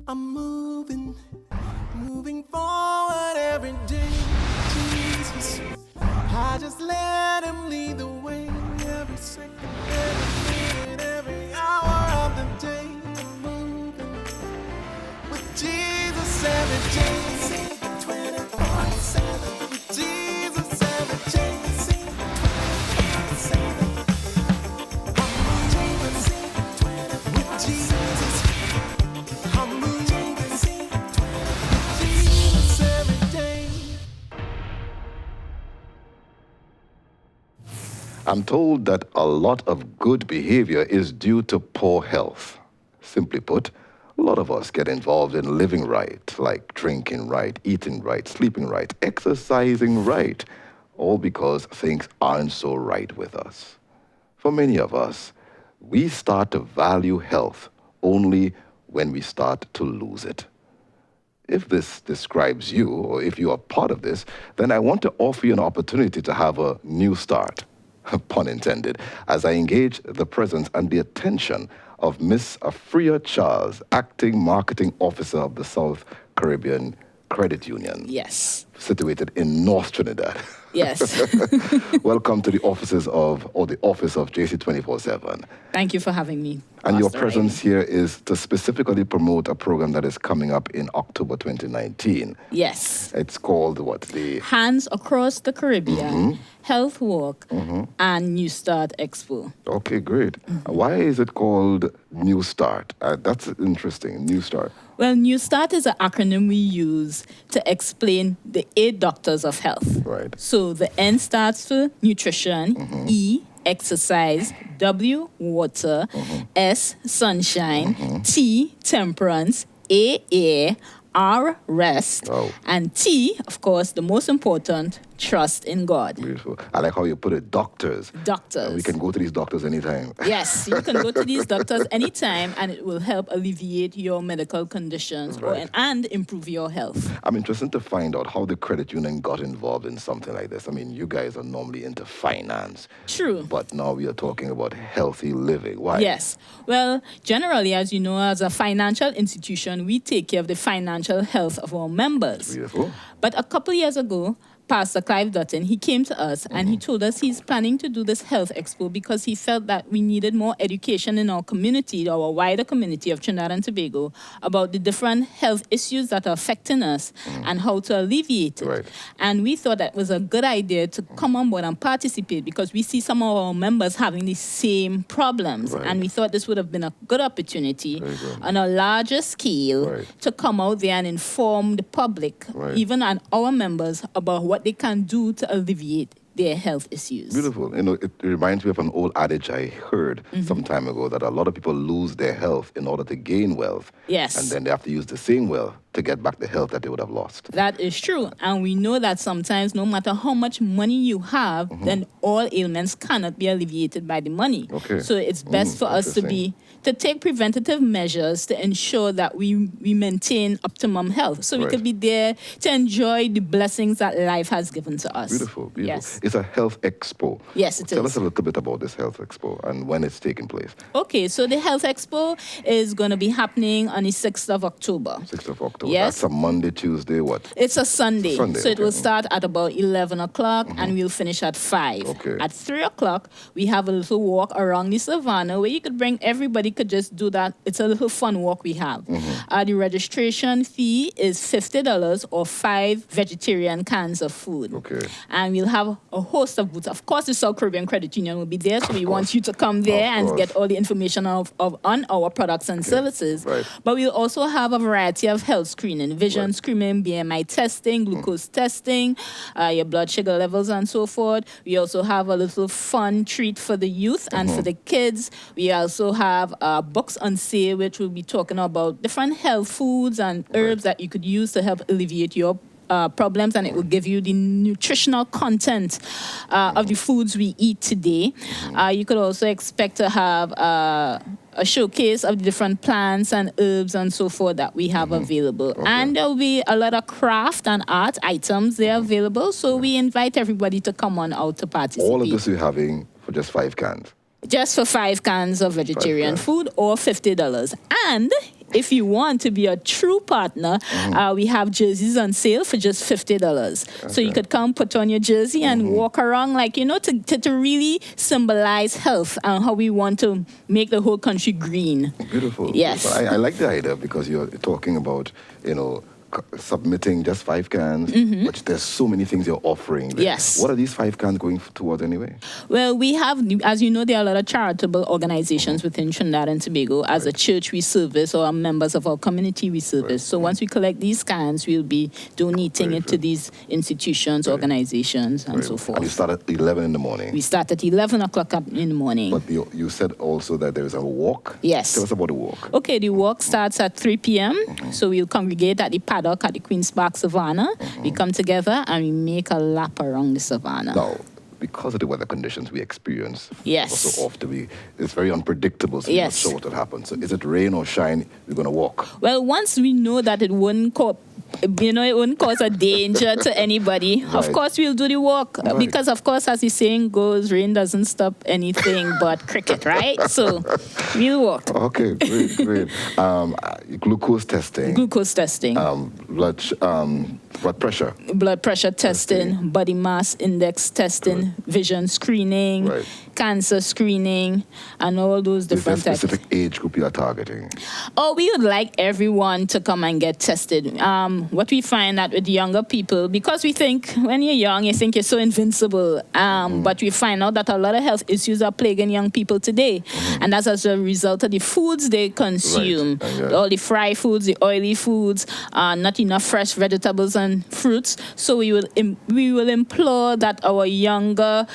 I'm moving forward every day, Jesus. I just let him lead the way every second, every minute, every hour of the day. I'm moving with Jesus every day. 24/7 with Jesus every day. 24/7. I'm moving with Jesus. I'm moving with Jesus every day. I'm told that a lot of good behavior is due to poor health. Simply put, a lot of us get involved in living right, like drinking right, eating right, sleeping right, exercising right, all because things aren't so right with us. For many of us, we start to value health only when we start to lose it. If this describes you, or if you are part of this, then I want to offer you an opportunity to have a new start, pun intended, as I engage the presence and the attention of Miss Afreya Charles, Acting Marketing Officer of the South Caribbean Credit Union. Yes. Situated in North Trinidad. Yes. Welcome to the office of JC 24/7. Thank you for having me. And your Pastor presence Riley. here is to specifically promote a program that is coming up in October 2019. Yes. It's called what? The Hands Across the Caribbean, Health Walk, and New Start Expo. Okay, great. Why is it called New Start? That's interesting. New Start. Well, New Start is an acronym we use to explain the 8 doctors of health. Right. So the N stands for nutrition, E, exercise, W, water, S, sunshine, T, temperance, A, air, R, rest, Wow. and T, of course, the most important, trust in God. Beautiful. I like how you put it, doctors. Doctors. We can go to these doctors anytime. Yes, you can go to these doctors anytime and it will help alleviate your medical conditions Right. and improve your health. I'm interested to find out how the credit union got involved in something like this. I mean, you guys are normally into finance. True. But now we are talking about healthy living. Why? Yes. Well, generally, as you know, as a financial institution, we take care of the financial health of our members. Beautiful. But a couple years ago, Pastor Dottin, he came to us and he told us he's planning to do this health expo because he felt that we needed more education in our community, our wider community of Trinidad and Tobago, about the different health issues that are affecting us and how to alleviate it. Right. And we thought that was a good idea to come on board and participate because we see some of our members having the same problems. Right. And we thought this would have been a good opportunity Very good. on a larger scale Right. to come out there and inform the public, Right. even and our members, about what they can do to alleviate their health issues. Beautiful. You know, it reminds me of an old adage I heard some time ago that a lot of people lose their health in order to gain wealth. Yes. And then they have to use the same wealth to get back the health that they would have lost. That is true. And we know that sometimes no matter how much money you have, then all ailments cannot be alleviated by the money. Okay. So it's best for us to take preventative measures to ensure that we maintain optimum health. So we Right. could be there to enjoy the blessings that life has given to us. Beautiful, beautiful. Yes. It's a health expo. Yes, it Tell is. us a little bit about this health expo and when it's taking place. Okay, so the Health Expo is going to be happening on the 6th of October. 6th of October. Yes. That's a Monday, Tuesday, what? It's a Sunday. Sunday, So it will okay. start at about 11 o'clock and we'll finish at 5. Okay. At 3 o'clock, we have a little walk around the savannah where you could bring everybody could just do that. It's a little fun walk we have. The registration fee is $50 or 5 vegetarian cans of food. Okay. And we'll have a host of booths. Of course, the South Caribbean Credit Union will be there, so we course. want you to come there Of and course. get all the information on our products and services. Right. But we'll also have a variety of health screening, vision screening, BMI testing, glucose testing, your blood sugar levels and so forth. We also have a little fun treat for the youth and for the kids. We also have books on sale, which will be talking about different health foods and herbs that you could use to help alleviate your problems, and it will give you the nutritional content of the foods we eat today. You could also expect to have a showcase of the different plants and herbs and so forth that we have available. And there will be a lot of craft and art items there available, so we invite everybody to come on out to participate. All of this you're having for just 5 cans. Just for 5 cans of vegetarian food or $50. And if you want to be a true partner, we have jerseys on sale for just $50. So you could come put on your jersey and walk around, like, to really symbolize health and how we want to make the whole country green. Beautiful. Yes. I like the idea because you're talking about, submitting just 5 cans, but there's so many things you're offering there. Yes. What are these 5 cans going towards anyway? Well, we have, as you know, there are a lot of charitable organizations within Trinidad and Tobago. As a church, we service, or members of our community, we service. So once we collect these cans, we'll be donating it to these institutions, organizations, and so forth. And you start at 11 in the morning. We start at 11 o'clock in the morning. But you said also that there is a walk. Yes. Tell us about the walk. Okay, the walk starts at 3 p.m. So we'll congregate at the paddock at the Queen's Park Savannah. We come together and we make a lap around the savannah. Now, because of the weather conditions we experience, Yes. so often it's very unpredictable, so you're not sure what will happen. So is it rain or shine, we're going to walk? Well, once we know that it wouldn't cause a danger to anybody, of Right. course we'll do the walk. Right. Because, of course, as the saying goes, rain doesn't stop anything but cricket, right? So we'll walk. Okay, great. Glucose testing. Glucose testing. Blood pressure. Blood pressure testing, body mass index testing, vision screening, Right. cancer screening, and all those Is there a different types. specific age group you are targeting? Oh, we would like everyone to come and get tested. What we find that with younger people, because we think when you're young, you think you're so invincible. But we find out that a lot of health issues are plaguing young people today. And that's as a result of the foods they consume. Right. All the fried foods, the oily foods, not enough fresh vegetables and fruits. So we will implore that our younger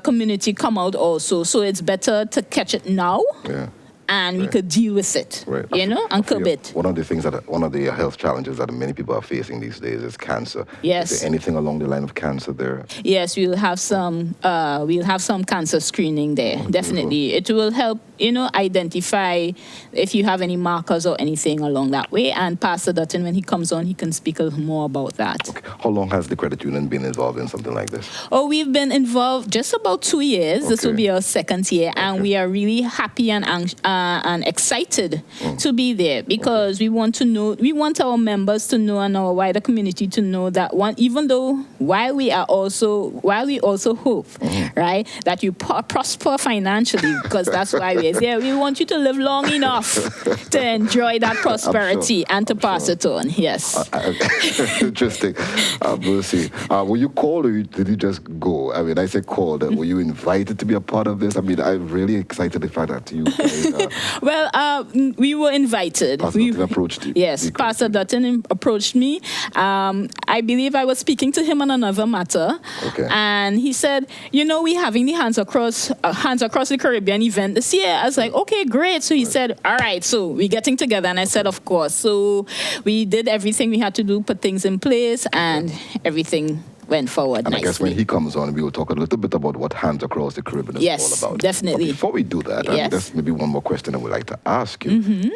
community come out also. So it's better to catch it now. Yeah. And we could deal with it, Right. and curb it. One of the health challenges that many people are facing these days is cancer. Yes. Is there anything along the line of cancer there? Yes, we'll have some cancer screening there. Definitely, it will help identify if you have any markers or anything along that way. And Pastor Dottin, when he comes on, he can speak a little more about that. Okay. How long has the credit union been involved in something like this? Oh, we've been involved just about 2 years. This will Okay. be our second year, and we are really happy and excited to be there because we want our members to know and our wider community to know that while we also hope, right, that you prosper financially, because that's why we're there. We want you to live long enough to enjoy that prosperity and to pass it on. Yes. Interesting. We'll see. Were you called or did you just go? I mean, I say called. Were you invited to be a part of this? I mean, I'm really excited the fact that you guys, Well, we were invited. Pastor Dottin approached you. Yes, Pastor Dottin approached me. I believe I was speaking to him on another matter. Okay. And he said, we're having the Hands Across the Caribbean event this year. I was like, okay, great. So he said, all right, so we're getting together. And I said, of course. So we did everything we had to do, put things in place, and everything went forward And nicely. I guess when he comes on, we will talk a little bit about what Hands Across the Caribbean is Yes, all about. definitely. But before we do that, Yes. there's maybe one more question I would like to ask you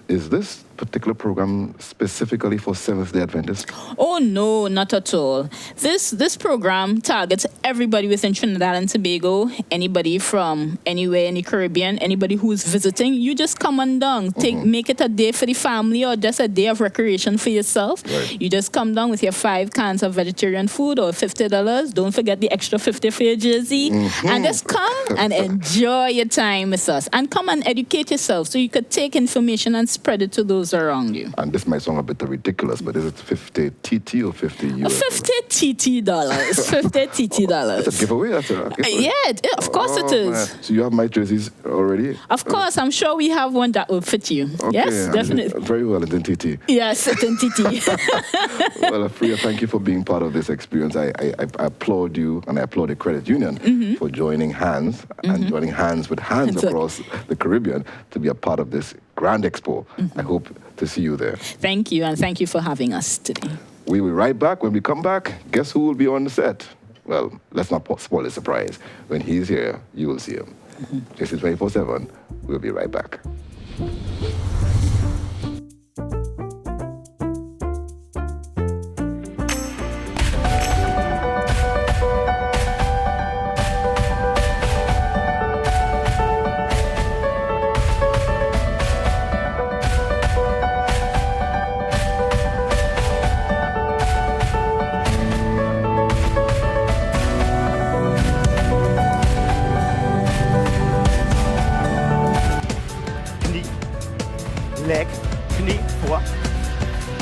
is this particular program specifically for Seventh-day Adventists? Oh, no, not at all. This program targets everybody within Trinidad and Tobago, anybody from anywhere in the Caribbean, anybody who's visiting. You just come on down. Make it a day for the family or just a day of recreation for yourself. Right. You just come down with your 5 cans of vegetarian food or $50. Don't forget the extra 50 for your jersey. And just come and enjoy your time with us. And come and educate yourself so you could take information and spread it to those around you. And this might sound a bit ridiculous, but is it 50 TT or 50 US? 50 TT dollars. 50 TT dollars. That's a giveaway. That's a giveaway. Yeah, of course it is. Man. So you have my jerseys already? Of course, I'm sure we have one that will fit you. Okay, Yes, and definitely. very well, it's in TT. Yes, it's in TT. Well, Afreya, thank you for being part of this experience. I applaud you and I applaud the Credit Union for joining hands and joining hands with Hands Across the Caribbean to be a part of this grand expo. I hope to see you there. Thank you, and thank you for having us today. We will be right back. When we come back, guess who will be on the set? Well, let's not spoil the surprise. When he's here, you will see him. This is 24/7. We'll be right back. Knie vor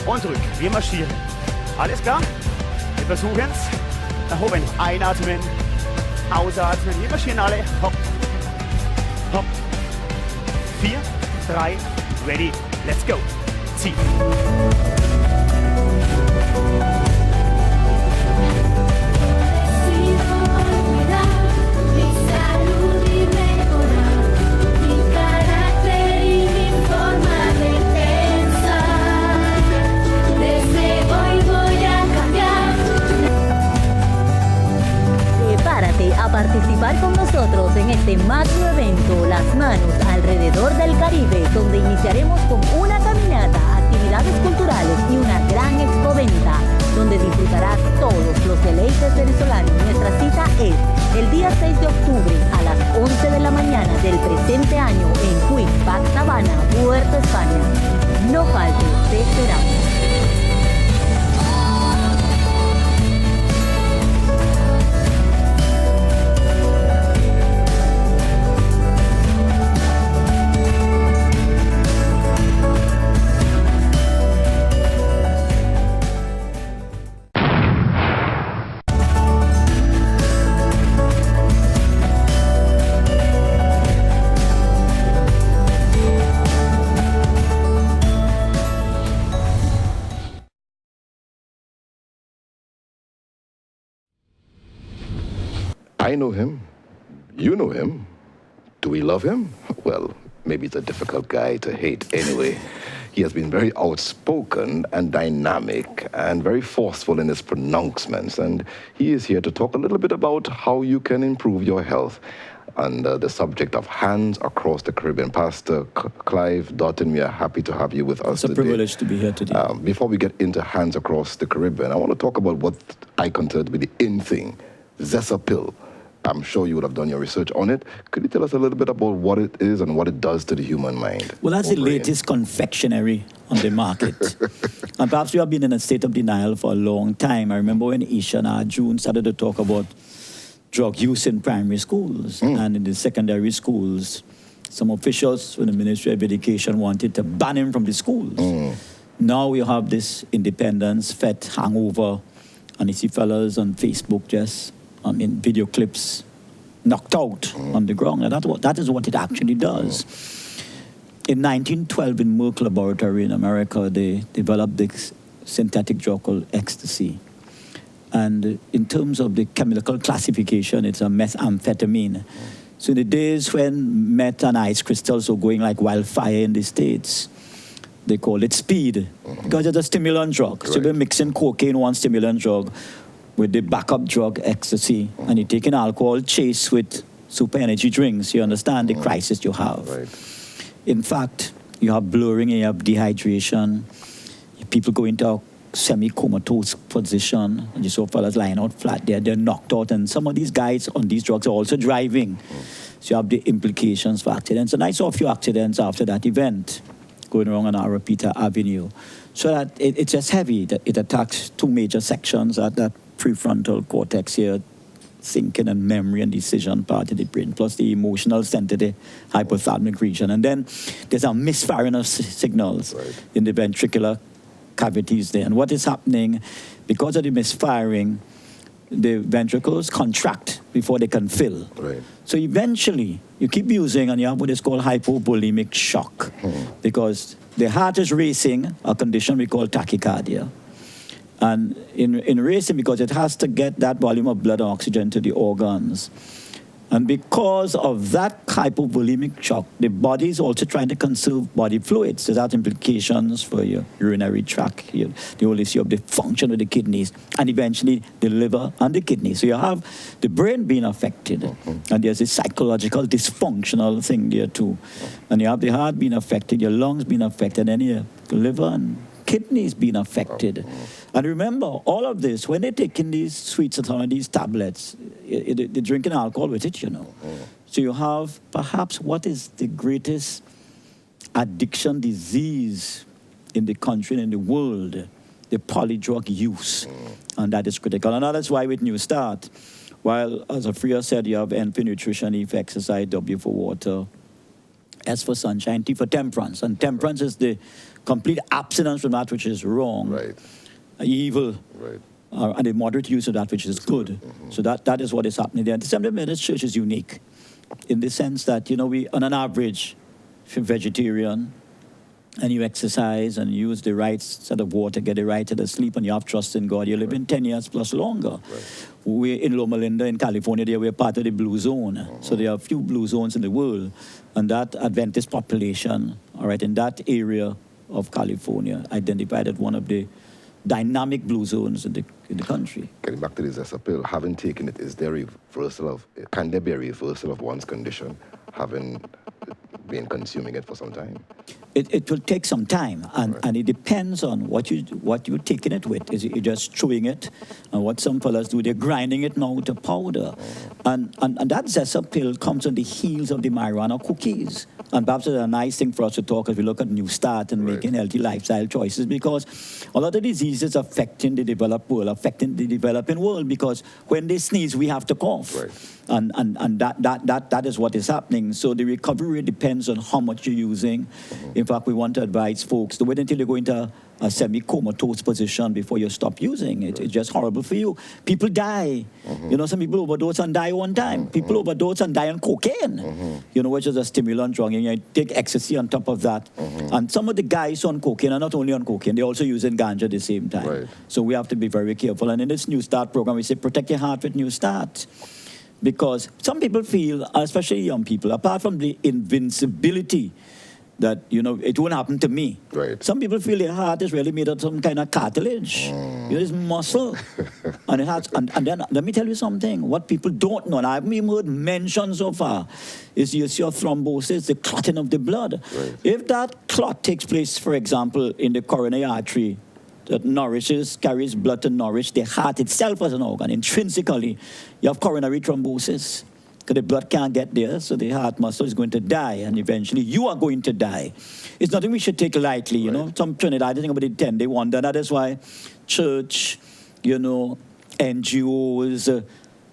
und zurück. Wir marschieren. Alles klar? Wir versuchen es. Erhoben. Einatmen. Ausatmen. Wir marschieren alle. Hopp. Hopp. 4, 3, ready. Let's go. Zieh. Prepárate a participar con nosotros en este magno evento Las Manos alrededor del Caribe, donde iniciaremos con una caminata, actividades culturales y una gran expoventa, donde disfrutarás todos los deleites venezolanos. Nuestra cita es el día 6 de octubre a las 11 de la mañana del presente año en Queen Park Sabana, Puerto España. No faltes, te esperamos. I know him. You know him. Do we love him? Well, maybe he's a difficult guy to hate anyway. He has been very outspoken and dynamic and very forceful in his pronouncements. And he is here to talk a little bit about how you can improve your health under the subject of hands across the Caribbean. Pastor Clive Dottin, we are happy to have you with us today. It's a privilege to be here today. Before we get into hands across the Caribbean, I want to talk about what I consider to be the in thing, Zessa pill. I'm sure you would have done your research on it. Could you tell us a little bit about what it is and what it does to the human mind? Well, that's the latest confectionery on the market. And perhaps we have been in a state of denial for a long time. I remember when Isha and June started to talk about drug use in primary schools and in the secondary schools. Some officials from the Ministry of Education wanted to ban him from the schools. Now we have this Independence Fete hangover, and you see fellas on Facebook just video clips knocked out on the ground. And that is what it actually does. In 1912, in Merck Laboratory in America, they developed this synthetic drug called ecstasy. And in terms of the chemical classification, it's a methamphetamine. So in the days when meth and ice crystals were going like wildfire in the States, they call it speed, because it's a stimulant drug. Right. So we're mixing cocaine, one stimulant drug, with the backup drug ecstasy, and you're taking alcohol chased with super energy drinks. You understand the crisis you have. Right. In fact, you have blurring, you have dehydration. People go into a semi-comatose position, and you saw fellas lying out flat there, they're knocked out, and some of these guys on these drugs are also driving. So you have the implications for accidents. And I saw a few accidents after that event going wrong on Arapita Avenue. So that it's just heavy. That it attacks two major sections at that prefrontal cortex here, thinking and memory and decision part of the brain, plus the emotional center, the hypothalamic region. And then there's a misfiring of signals in the ventricular cavities there. And what is happening, because of the misfiring, the ventricles contract before they can fill. Right. So eventually, you keep using and you have what is called hypovolemic shock, because the heart is racing, a condition we call tachycardia. And in racing, because it has to get that volume of blood and oxygen to the organs. And because of that hypovolemic shock, the body is also trying to conserve body fluids. So that implications for your urinary tract, the whole issue of the function of the kidneys, and eventually the liver and the kidneys. So you have the brain being affected, and there's a psychological dysfunctional thing there too. And you have the heart being affected, your lungs being affected, and your liver and kidneys being affected. And remember, all of this, when they're taking these sweets and these tablets, they're drinking alcohol with it, you know. So you have perhaps what is the greatest addiction disease in the country and in the world, the polydrug use. And that is critical. And that's why with New Start, while, as Afreya said, you have NP nutrition, E for exercise, W for water, S for sunshine, T for temperance. And temperance is the complete abstinence from that which is wrong, Right. evil, Right. and the moderate use of that which is good. So that is what is happening there. The Seventh-day Adventist Church is unique in the sense that, we, on an average, if you're vegetarian and you exercise and use the right set of water, get the right set of sleep, and you have trust in God, you're living 10 years plus longer. Right. We're in Loma Linda in California, there we're part of the blue zone. So there are a few blue zones in the world. And that Adventist population, all right, in that area of California, identified as one of the dynamic blue zones in the country. Getting back to this as a pill, having taken it, can there be a reversal of one's condition, having been consuming it for some time? It will take some time, and it depends on what you're taking it with. Is it just chewing it, and what some fellas do, they're grinding it now to powder, and that Zessa pill comes on the heels of the marijuana cookies. And perhaps it's a nice thing for us to talk as we look at New Start and making healthy lifestyle choices, because a lot of diseases affecting the developed world, affecting the developing world, because when they sneeze, we have to cough. Right. And that is what is happening. So the recovery depends on how much you're using. In fact, we want to advise folks to wait until you go into a semi-comatose position before you stop using it. It's just horrible for you. People die. Some people overdose and die one time. People overdose and die on cocaine, which is a stimulant drug. And you take ecstasy on top of that. And some of the guys on cocaine are not only on cocaine, they're also using ganja at the same time. Right. So we have to be very careful. And in this New Start program, we say, protect your heart with New Start. Because some people feel, especially young people, apart from the invincibility that, it won't happen to me. Right. Some people feel their heart is really made of some kind of cartilage. It's muscle. And it has, and then let me tell you something. What people don't know, and I haven't even heard mentioned so far, is your thrombosis, the clotting of the blood. Right. If that clot takes place, for example, in the coronary artery, that carries blood to nourish the heart itself as an organ. Intrinsically, you have coronary thrombosis, because the blood can't get there, so the heart muscle is going to die, and eventually you are going to die. It's nothing we should take lightly, Some Trinidad, I think about it 10, they wonder. That is why church, NGOs,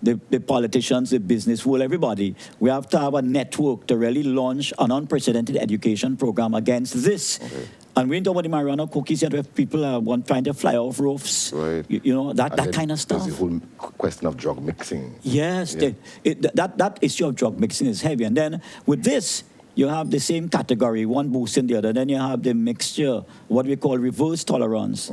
the politicians, the business world, everybody, we have to have a network to really launch an unprecedented education program against this. Okay. And we ain't talking about the marijuana cookies yet, where people are trying to fly off roofs. Right. That kind of stuff. There's the whole question of drug mixing. Yes, Yeah. that issue of drug mixing is heavy. And then with this, you have the same category, one boosting the other. Then you have the mixture, what we call reverse tolerance,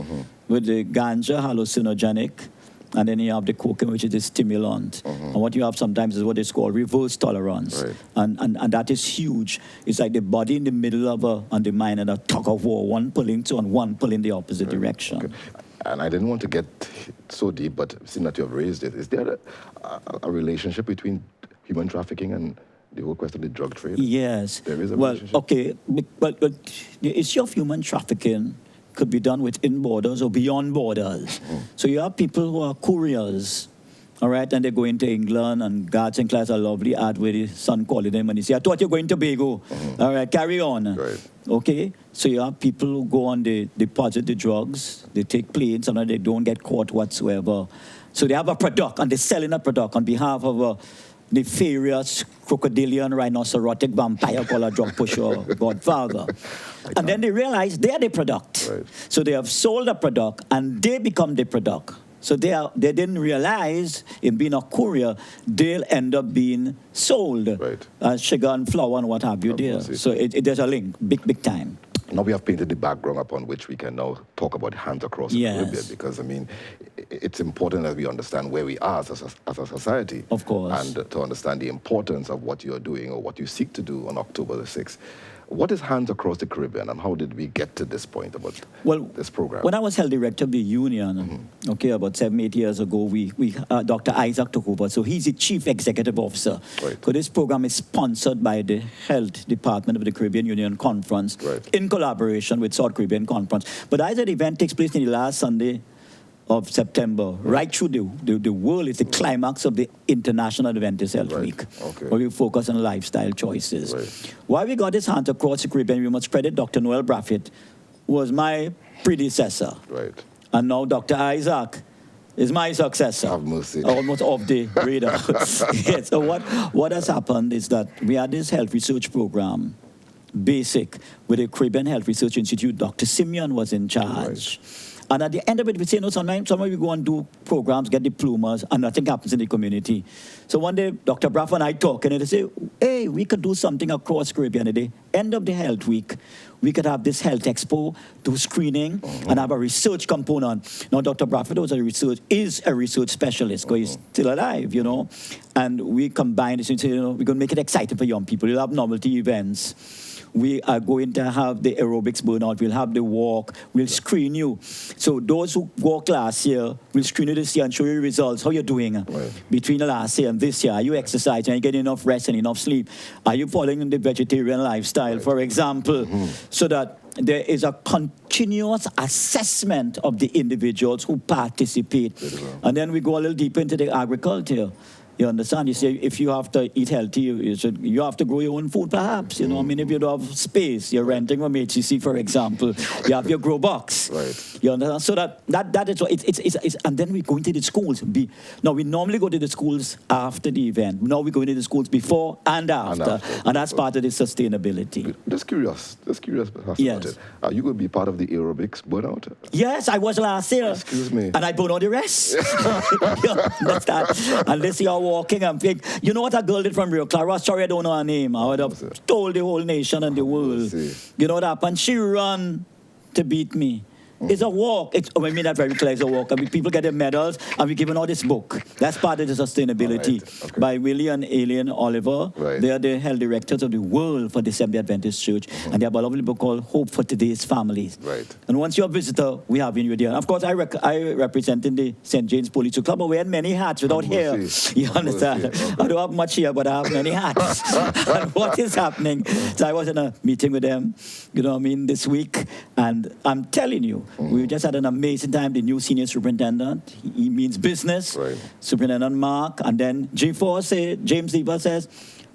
with the ganja hallucinogenic, and then you have the cocaine, which is the stimulant. And what you have sometimes is what is called reverse tolerance. Right. And that is huge. It's like the body in the middle of and the mind and a tug of war, one pulling to and one pulling the opposite direction. Okay. And I didn't want to get so deep, but seeing that you have raised it, is there a relationship between human trafficking and the whole question of the drug trade? Yes. There is a well, relationship? okay, but the issue of human trafficking could be done within borders or beyond borders. So you have people who are couriers, all right, and they go into England, and God and class a lovely ad where the son calling them and he say, I thought you were going to Tobago. All right, carry on. Right. Okay, so you have people who go on, they deposit the drugs, they take planes, sometimes they don't get caught whatsoever. So they have a product, and they're selling a product on behalf of a nefarious crocodilian rhinocerotic vampire called a drug pusher godfather. And then they realize they are the product. Right. So they have sold a product and they become the product. So they didn't realize in being a courier, they'll end up being sold. Right. Sugar and flour and what have you there. So there's a link, big time. Now we have painted the background upon which we can now talk about hands across the Caribbean, because, it's important that we understand where we are as a society. Of course. And to understand the importance of what you're doing or what you seek to do on October the 6th. What is Hands Across the Caribbean, and how did we get to this point about this program? When I was health director of the union, about 7-8 years ago, Dr. Isaac took over. So he's the chief executive officer. Right. So this program is sponsored by the Health Department of the Caribbean Union Conference, in collaboration with South Caribbean Conference. But as the event takes place in the last Sunday of September, right through the world, is the climax of the International Adventist Health Week, where we focus on lifestyle choices. Right. Why we got this Hands Across the Caribbean, we must credit Dr. Noel Braffett, who was my predecessor. Right. And now Dr. Isaac is my successor. Have mercy. Almost off the radar. Yes, so what has happened is that we had this health research program basic, with the Caribbean Health Research Institute. Dr. Simeon was in charge. And at the end of it, we say, no, sometimes we go and do programs, get diplomas, and nothing happens in the community. So one day, Dr. Braff and I talk, and they say, hey, we could do something across Caribbean at the end of the health week. We could have this health expo, do screening, and have a research component. Now, Dr. Braff is a research specialist, because he's still alive, you know. And we combine this and say, you know, we're going to make it exciting for young people. We'll have novelty events. We are going to have the aerobics burnout. We'll have the walk. We'll screen you. So those who walked last year, we'll screen you this year and show you results. How you're doing between the last year and this year. Are you exercising? Are you getting enough rest and enough sleep? Are you following the vegetarian lifestyle, for example? So that there is a continuous assessment of the individuals who participate. And then we go a little deeper into the agriculture. You understand? You say if you have to eat healthy, you have to grow your own food, perhaps. You know, I mean, if you don't have space, you're renting from HCC, for example. You have your grow box. You understand? So that is what it's and then we go into the schools. Now we normally go to the schools after the event. Now we go into the schools before and after, and that's part of the sustainability. Just curious. Yes. Are you going to be part of the aerobics burnout? Yes, I was last year. Excuse me. And I burned all the rest. You understand? And this year walking and think, you know what a girl did from Rio Clara? Sorry, I don't know her name. I would have told the whole nation and the world. You know what happened? She ran to beat me. It's a walk. I mean that very clear. It's a walk. I mean, people get their medals, and we're giving out this book. That's part of the sustainability by Willie and Alien Oliver. They are the health directors of the world for the Seventh-day Adventist Church, and they have a lovely book called Hope for Today's Families. And once you're a visitor, we have you there. Of course, I represent in the St. James Police Club, but we had many hats without hair. You understand? I don't have much hair, but I have many hats. And what is happening? So I was in a meeting with them, you know what I mean, this week, and I'm telling you, we just had an amazing time. The new senior superintendent, he means business. Superintendent Mark, and then James Lever says,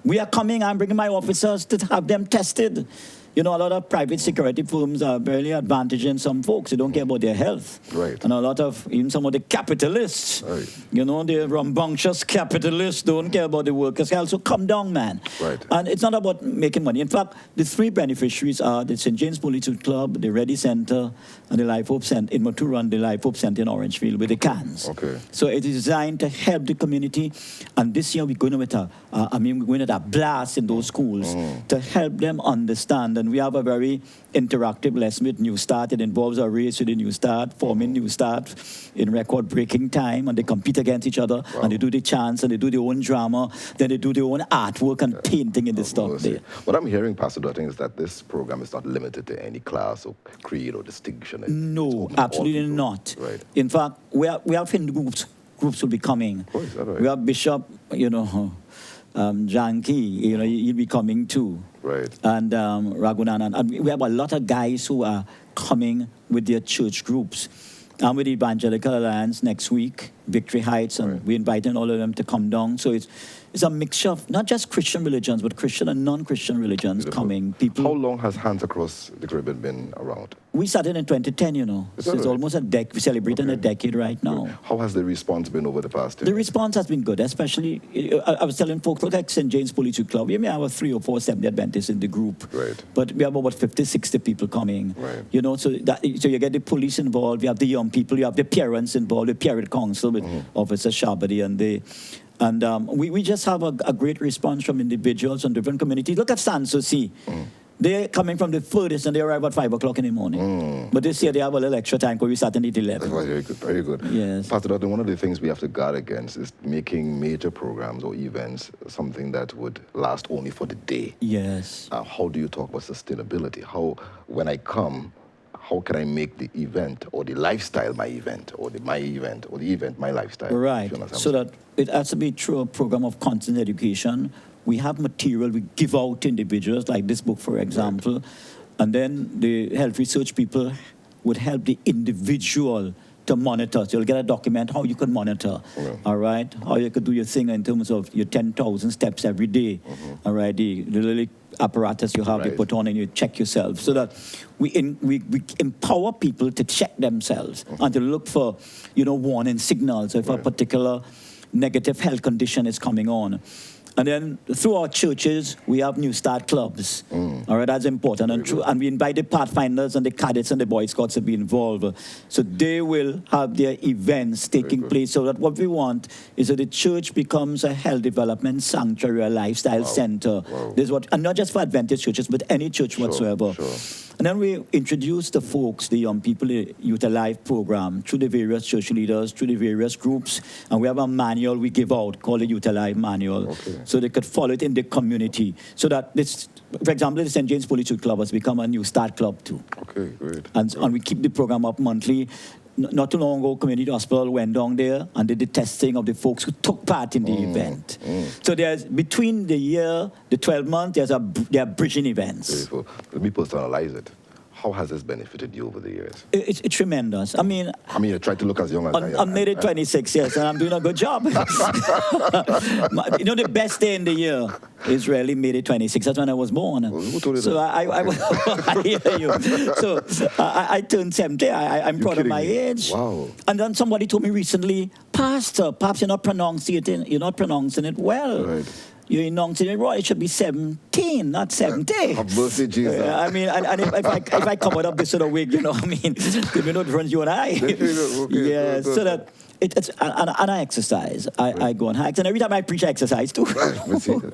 we are coming, I'm bringing my officers to have them tested. You know, a lot of private security firms are barely advantaging some folks. They don't care about their health. And a lot of, even some of the capitalists, you know, the rambunctious capitalists don't care about the workers' health. So come down, man. And it's not about making money. In fact, the three beneficiaries are the St. James Police Club, the Ready Center, and the Life Hope Center in Matura, and the Life Hope Center in Orangefield with the cans. So it is designed to help the community. And this year we're going with we're going to a blast in those schools to help them understand. And we have a very interactive lesson with New Start. It involves a race with the New Start, forming New Start in record-breaking time, and they compete against each other, and they do the chants, and they do their own drama, then they do their own artwork and painting in the stuff there. What I'm hearing, Pastor Dottin, is that this program is not limited to any class or creed or distinction. No, absolutely not. In fact, we have Hindu groups will be coming. We have Bishop, you know, Janki, you know, he'll be coming too. And Raghunanan. And we have a lot of guys who are coming with their church groups. I'm with the Evangelical Alliance next week, Victory Heights, and we're inviting all of them to come down. So it's a mixture of not just Christian religions, but Christian and non-Christian religions coming. People. How long has Hands Across the Caribbean been around? We started in 2010, you know. So it's almost a decade. We're celebrating a decade right now. How has the response been over the past 10 The years? response has been good, especially, I was telling folks, look at St. James Police Club. We may have 3 or 4 Seventh-day Adventists in the group. But we have about 50, 60 people coming. You know, so you get the police involved, you have the young people, you have the parents involved, the parent council with Officer Shabadi and they. And we just have a great response from individuals and different communities. Look at Sanssouci. They're coming from the furthest and they arrive at 5 o'clock in the morning. But this year they have a little extra time because we start at 11. Very good, very good. Yes. Pastor Dottin, one of the things we have to guard against is making major programs or events something that would last only for the day. Yes. How do you talk about sustainability? When I come, how can I make the event or the lifestyle my event or my event or the event my lifestyle? Right. So that it has to be through a program of constant education. We have material we give out to individuals, like this book, for example. And then the health research people would help the individual to monitor. So you'll get a document how you can monitor, all right? How you could do your thing in terms of your 10,000 steps every day, all right? The little apparatus you have, you put on and you check yourself. So that we empower people to check themselves and to look for, you know, warning signals if a particular negative health condition is coming on. And then through our churches, we have New Start clubs. All right, that's important. And we invite the Pathfinders and the cadets and the Boy Scouts to be involved. So they will have their events taking place. So that what we want is that the church becomes a health development sanctuary, a lifestyle center. This is what, and not just for Adventist churches, but any church whatsoever. And then we introduce the folks, the young people, the Youth Alive program through the various church leaders, through the various groups. And we have a manual we give out called the Youth Alive Manual. So they could follow it in the community. So that this, for example, the St. James Police Youth Club has become a New Start club too. Okay, great. And we keep the program up monthly. Not too long ago, Community Hospital went down there and did the testing of the folks who took part in the event. So there's, between the year, the 12 months, there are bridging events. Beautiful. Let me personalize it. How has this benefited you over the years? It's tremendous. I mean, I try to look as young as I am. I'm made it 26 years, and I'm doing a good job. You know, the best day in the year is really May the 26th. That's when I was born. Well, who told you so that? I hear you. So I turned 70. I'm proud of my age. Wow. And then somebody told me recently, Pastor, perhaps you're not pronouncing it well. Right. You're enunciating it wrong. It should be 17, not 70. Have mercy, Jesus. I mean, and if I come out of this sort of wig, you know, I mean, there'll be no difference, you and I. Okay, so that it's and I exercise. I go on hikes, and every time I preach, I exercise too. Mercy. Even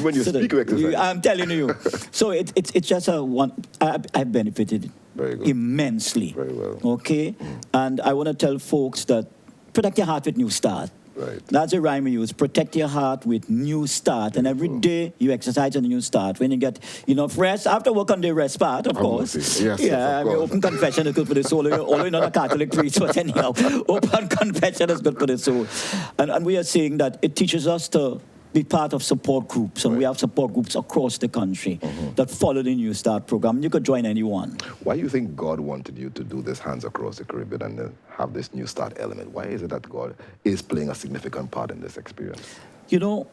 when you speak, you exercise. I'm telling you. So it's just a one. I've benefited immensely. Very well. Okay, and I want to tell folks that protect your heart with New Start. Right. That's a rhyme we use. Protect your heart with New Start. And every day you exercise on a New Start. When you get enough rest, after work on the rest part, of course. Yes, yeah, I mean, open confession is good for the soul. Although you're not a Catholic priest, but anyhow, open confession is good for the soul. And we are saying that it teaches us to be part of support groups, and we have support groups across the country that follow the New Start program. You could join anyone. Why do you think God wanted you to do this Hands Across the Caribbean and have this New Start element? Why is it that God is playing a significant part in this experience? You know,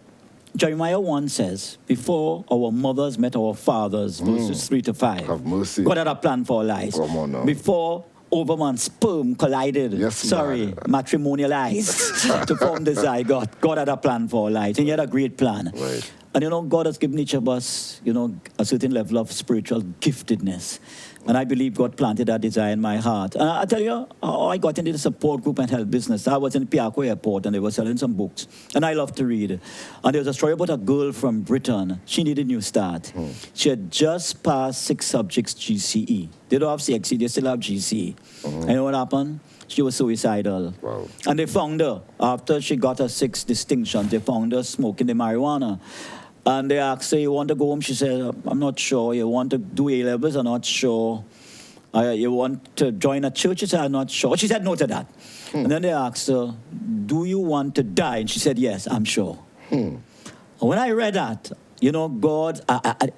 Jeremiah 1 says, before our mothers met our fathers, verses 3 to 5. Have mercy. God had a plan for our lives. Come on now. Before ovum and sperm collided, matrimonialized to form the zygote, God had a plan for our lives, and he had a great plan. Right. And you know, God has given each of us, you know, a certain level of spiritual giftedness. And I believe God planted that desire in my heart. And I tell you how I got into the support group and health business. I was in Piaco Airport, and they were selling some books. And I love to read. And there was a story about a girl from Britain. She needed a New Start. She had just passed 6 subjects GCE. They don't have CXE, they still have GCE. And you know what happened? She was suicidal. Wow. And they found her, after she got her 6 distinctions, they found her smoking the marijuana. And they asked her, you want to go home? She said, I'm not sure. You want to do A-levels? I'm not sure. You want to join a church? She said, I'm not sure. She said no to that. And then they asked her, do you want to die? And she said, yes, I'm sure. When I read that, you know, God,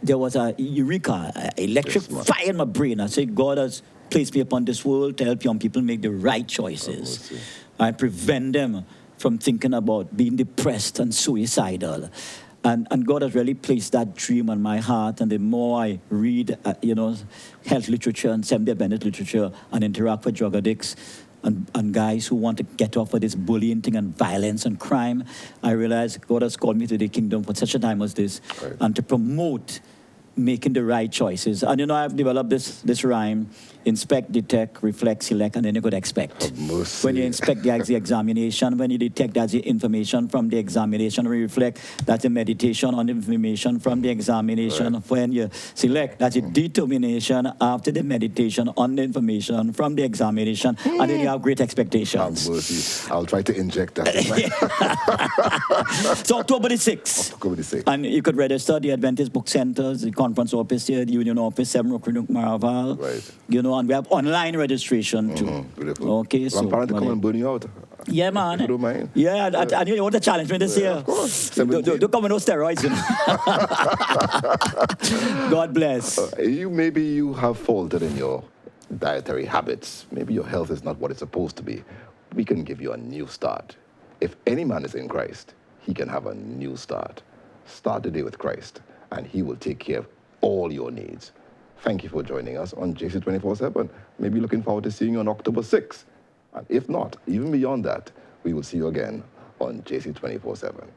there was a eureka, electric fire in my brain. I said, God has placed me upon this world to help young people make the right choices. I prevent them from thinking about being depressed and suicidal. And God has really placed that dream on my heart. And the more I read, health literature and Seventh-day Adventist literature and interact with drug addicts and guys who want to get off of this bullying thing and violence and crime, I realize God has called me to the kingdom for such a time as this, and to promote making the right choices. And you know, I've developed this rhyme: inspect, detect, reflect, select, and then you could expect. When you inspect, that's the examination. When you detect, that's the information from the examination. When you reflect, that's the meditation on the information from the examination. When you select, that's the determination after the meditation on the information from the examination. And then you have great expectations. I'll try to inject that. So October the 6th. October the 6th. And you could register the Adventist Book Centers, the conference office here, the union office, 7 Rockridge, Maraval. Right. You know, and we have online registration too. Beautiful. Okay, so. I'm planning to come and burn you out. Yeah, man. If you don't mind. Yeah, and you want to challenge me this year? Of course. Don't come with no steroids, you know. God bless. Maybe you have faltered in your dietary habits. Maybe your health is not what it's supposed to be. We can give you a new start. If any man is in Christ, he can have a new start. Start the day with Christ, and he will take care of all your needs. Thank you for joining us on JC 24/7. Maybe looking forward to seeing you on October 6th. And if not, even beyond that, we will see you again on JC 24/7.